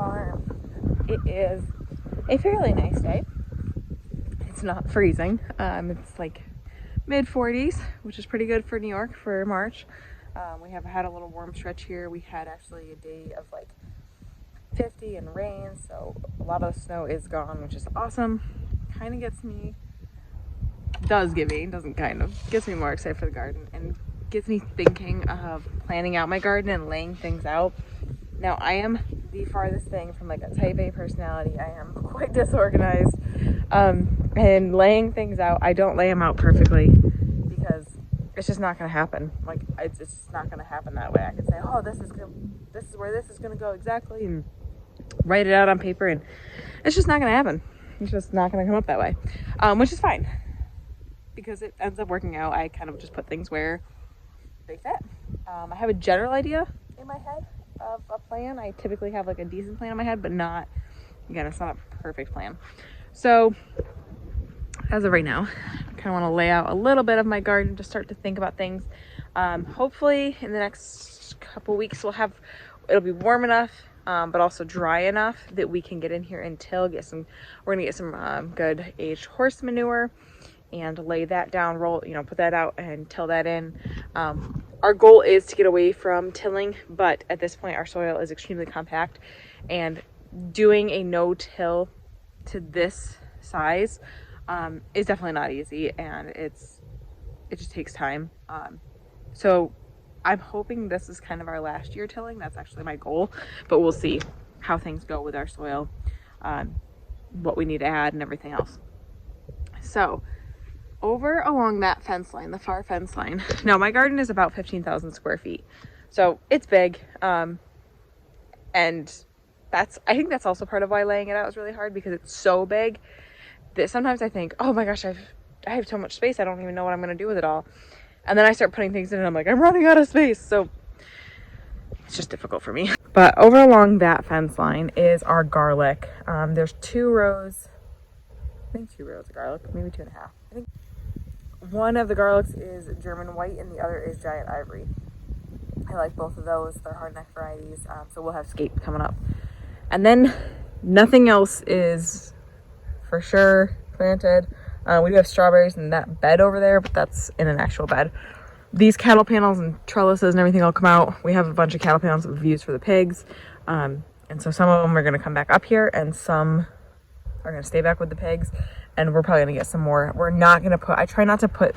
farm. It is a fairly nice day. It's not freezing. It's like mid 40s, which is pretty good for New York for March. We have had a little warm stretch here. We had actually a day of like 50 and rain, so a lot of the snow is gone, which is awesome. Kind of gets me, gets me more excited for the garden and gets me thinking of planning out my garden and laying things out. Now, I am the farthest thing from like a type A personality. I am quite disorganized, and laying things out, I don't lay them out perfectly because it's just not going to happen. Like, it's just not going to happen that way. I can say, oh, this is where this is going to go exactly, and write it out on paper, and it's just not going to happen. It's just not going to come up that way, which is fine because it ends up working out. I kind of just put things where they fit. I have a general idea in my head of a plan. I typically have like a decent plan in my head, but not, again, it's not a perfect plan. So as of right now, I kind of want to lay out a little bit of my garden to start to think about things. Hopefully in the next couple weeks it'll be warm enough, but also dry enough that we can get in here and we're gonna get some good aged horse manure and lay that down, put that out and till that in. Our goal is to get away from tilling, but at this point our soil is extremely compact, and doing a no-till to this size is definitely not easy, and it just takes time. So I'm hoping this is kind of our last year tilling. That's actually my goal, but we'll see how things go with our soil, what we need to add and everything else. So over along that fence line, the far fence line. Now, my garden is about 15,000 square feet. So it's big. And I think that's also part of why laying it out is really hard, because it's so big that sometimes I think, oh my gosh, I have so much space. I don't even know what I'm going to do with it all. And then I start putting things in and I'm like, I'm running out of space. So it's just difficult for me. But over along that fence line is our garlic. There's 2 rows of garlic, maybe 2.5. I think one of the garlics is German white and the other is giant ivory. I like both of those. They're hardneck varieties. So we'll have scape coming up. And then nothing else is for sure planted. We do have strawberries in that bed over there, but that's in an actual bed. These cattle panels and trellises and everything will come out. We have a bunch of cattle panels that we've used for the pigs. And so some of them are going to come back up here and some are going to stay back with the pigs. And we're probably going to get some more. I try not to put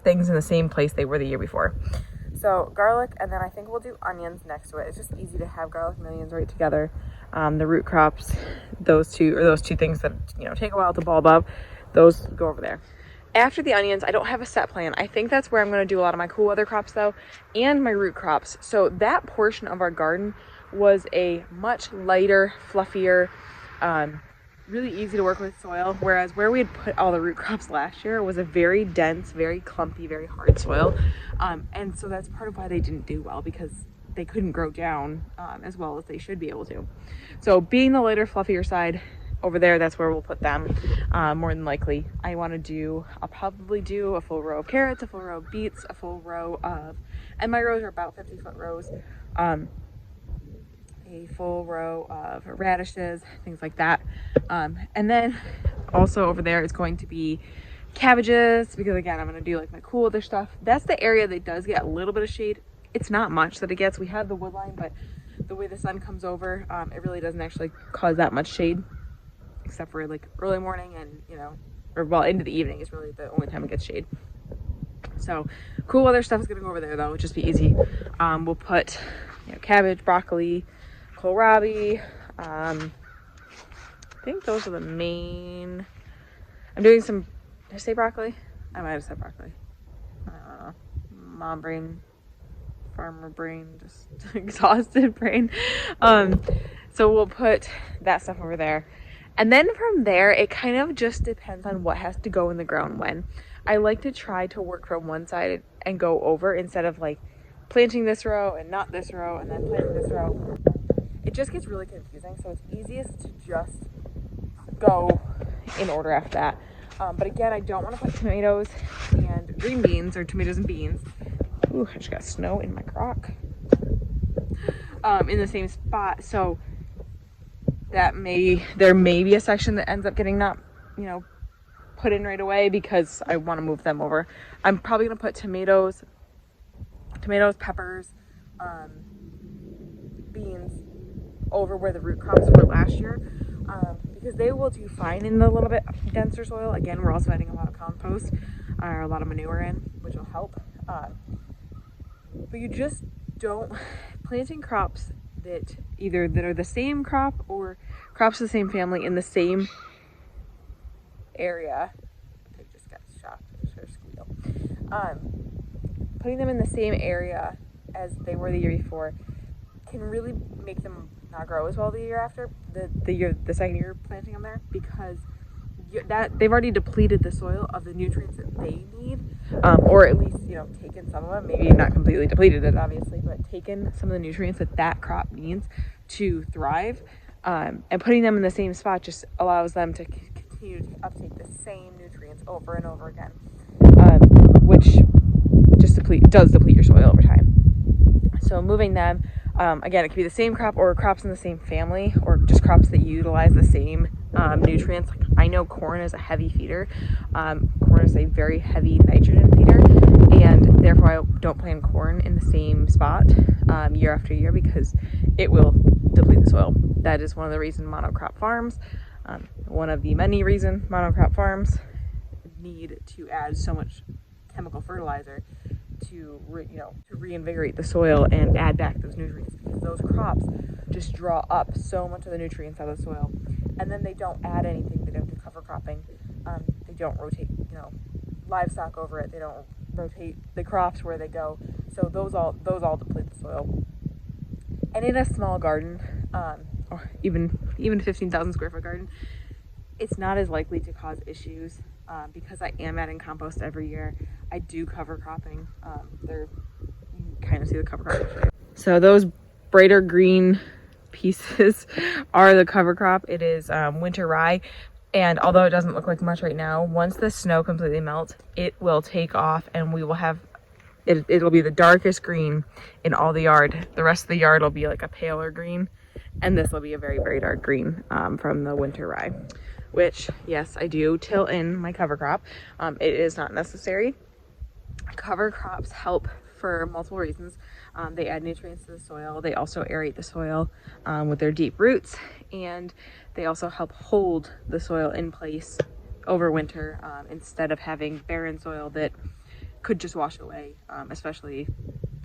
things in the same place they were the year before. So garlic, and then I think we'll do onions next to it. It's just easy to have garlic and onions right together. The root crops, those two things that, take a while to bulb up, those go over there. After the onions, I don't have a set plan. I think that's where I'm going to do a lot of my cool weather crops though, and my root crops. So that portion of our garden was a much lighter, fluffier, really easy to work with soil, whereas where we had put all the root crops last year was a very dense, very clumpy, very hard soil. And so that's part of why they didn't do well, because they couldn't grow down as well as they should be able to. So being the lighter, fluffier side over there, that's where we'll put them more than likely. I'll probably do a full row of carrots, a full row of beets, a full row of, and my rows are about 50-foot rows, a full row of radishes, things like that. And then also over there is going to be cabbages, because again, I'm going to do like my cool weather stuff. That's the area that does get a little bit of shade. It's not much that it gets. We have the wood line, but the way the sun comes over, it really doesn't actually cause that much shade, except for like early morning and, into the evening is really the only time it gets shade. So cool weather stuff is going to go over there though. It'll just be easy. We'll put, cabbage, broccoli, kohlrabi. I think those are the main. I'm doing some, did I say broccoli? I might have said broccoli. I don't know. Mom brain, farmer brain, just exhausted brain. So we'll put that stuff over there. And then from there, it kind of just depends on what has to go in the ground when. I like to try to work from one side and go over instead of like planting this row and not this row and then planting this row. It just gets really confusing. So it's easiest to just go in order after that. But again, I don't want to put tomatoes and green beans, or tomatoes and beans. Ooh, I just got snow in my crock. In the same spot. So there may be a section that ends up getting not, you know, put in right away because I want to move them over. I'm probably going to put tomatoes, peppers, beans over where the root crops were last year, because they will do fine in the little bit denser soil. Again, we're also adding a lot of compost or a lot of manure in, which will help. But you just don't, planting crops that are the same crop or crops of the same family in the same area. Pig just got shocked. I just heard a squeal. Putting them in the same area as they were the year before can really make them not grow as well the year after, the second year planting them there, because they've already depleted the soil of the nutrients that they need, or at least, you know, taken some of them, maybe not completely depleted it obviously, but taken some of the nutrients that crop needs to thrive, and putting them in the same spot just allows them to continue to uptake the same nutrients over and over again, which just does deplete your soil over time. So moving them, again, it could be the same crop or crops in the same family, or just crops that utilize the same nutrients. Like, I know corn is a heavy feeder. Corn is a very heavy nitrogen feeder, and therefore I don't plant corn in the same spot year after year, because it will deplete the soil. That is one of the reasons monocrop farms, one of the many reasons monocrop farms need to add so much chemical fertilizer to reinvigorate the soil and add back those nutrients, because those crops just draw up so much of the nutrients out of the soil, and then they don't add anything. They don't do cover cropping. They don't rotate, you know, livestock over it. They don't rotate the crops where they go. So those all deplete the soil. And in a small garden, or even 15,000 square foot garden, it's not as likely to cause issues, because I am adding compost every year. I do cover cropping. You can kind of see the cover cropping. So those brighter green pieces are the cover crop. It is winter rye, and although it doesn't look like much right now, once the snow completely melts, it will take off, and we will have it'll be the darkest green in all the yard. The rest of the yard will be like a paler green, and this will be a very, very dark green from the winter rye, which, yes, I do till in my cover crop. It is not necessary. Cover crops help for multiple reasons. They add nutrients to the soil. They also aerate the soil with their deep roots, and they also help hold the soil in place over winter, instead of having barren soil that could just wash away, especially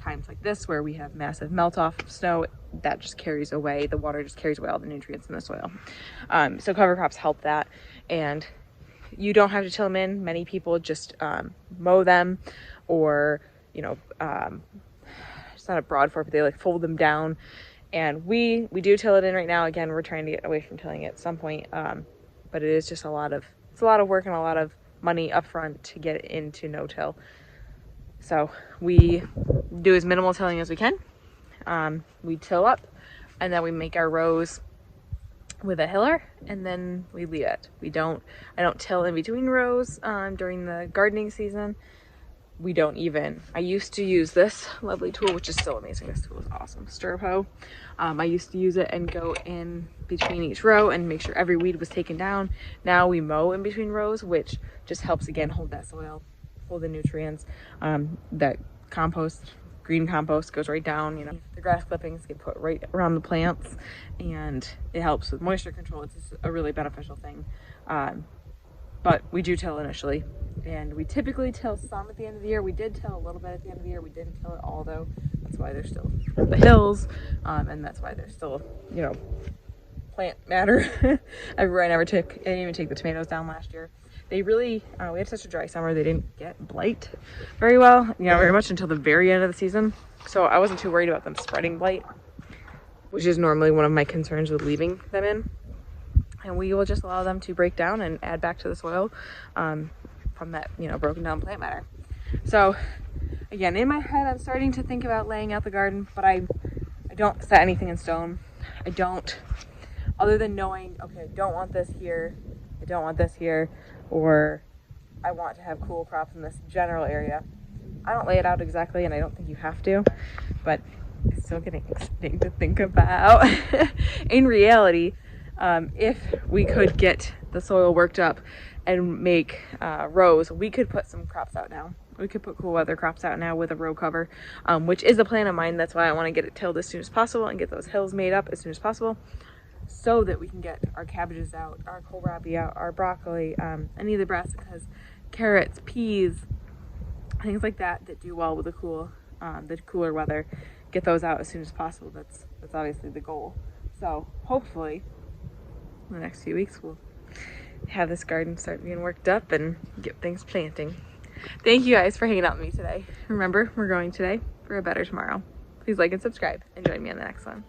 times like this where we have massive melt off of snow. That just carries away, the water just carries away all the nutrients in the soil. So cover crops help that, and you don't have to till them in. Many people just mow them, or, you know, it's not a broad fork, but they like fold them down. And we do till it in right now. Again, we're trying to get away from tilling at some point, but it is just a lot of work and a lot of money up front to get into no-till. So we do as minimal tilling as we can. We till up, and then we make our rows with a hiller, and then we leave it. I don't till in between rows during the gardening season. I used to use this lovely tool, which is still amazing. This tool is awesome. Stirrup hoe. I used to use it and go in between each row and make sure every weed was taken down. Now we mow in between rows, which just helps, again, hold that soil, hold the nutrients. That compost, green compost, goes right down. You know, the grass clippings get put right around the plants, and it helps with moisture control. It's just a really beneficial thing. But we do till initially, and we typically till some at the end of the year. We did till a little bit at the end of the year. We didn't till it all, though. That's why there's still the hills, and that's why there's still, you know, plant matter everywhere. I didn't even take the tomatoes down last year. They really, we had such a dry summer, they didn't get blight very well, you know, very much until the very end of the season. So I wasn't too worried about them spreading blight, which is normally one of my concerns with leaving them in. And we will just allow them to break down and add back to the soil from that, you know, broken down plant matter. So again, in my head, I'm starting to think about laying out the garden, but I don't set anything in stone. I don't, other than knowing, okay, I don't want this here, I don't want this here, or I want to have cool crops in this general area. I don't lay it out exactly, and I don't think you have to, but it's still getting interesting to think about. In reality, If we could get the soil worked up and make rows, we could put some crops out now. We could put cool weather crops out now with a row cover, which is a plan of mine. That's why I want to get it tilled as soon as possible and get those hills made up as soon as possible, so that we can get our cabbages out, our kohlrabi out, our broccoli, any of the brassicas, carrots, peas, things like that that do well with the cooler weather. Get those out as soon as possible. That's obviously the goal. So hopefully in the next few weeks we'll have this garden start being worked up and get things planting. Thank you guys for hanging out with me today. Remember, we're growing today for a better tomorrow. Please like and subscribe and join me on the next one.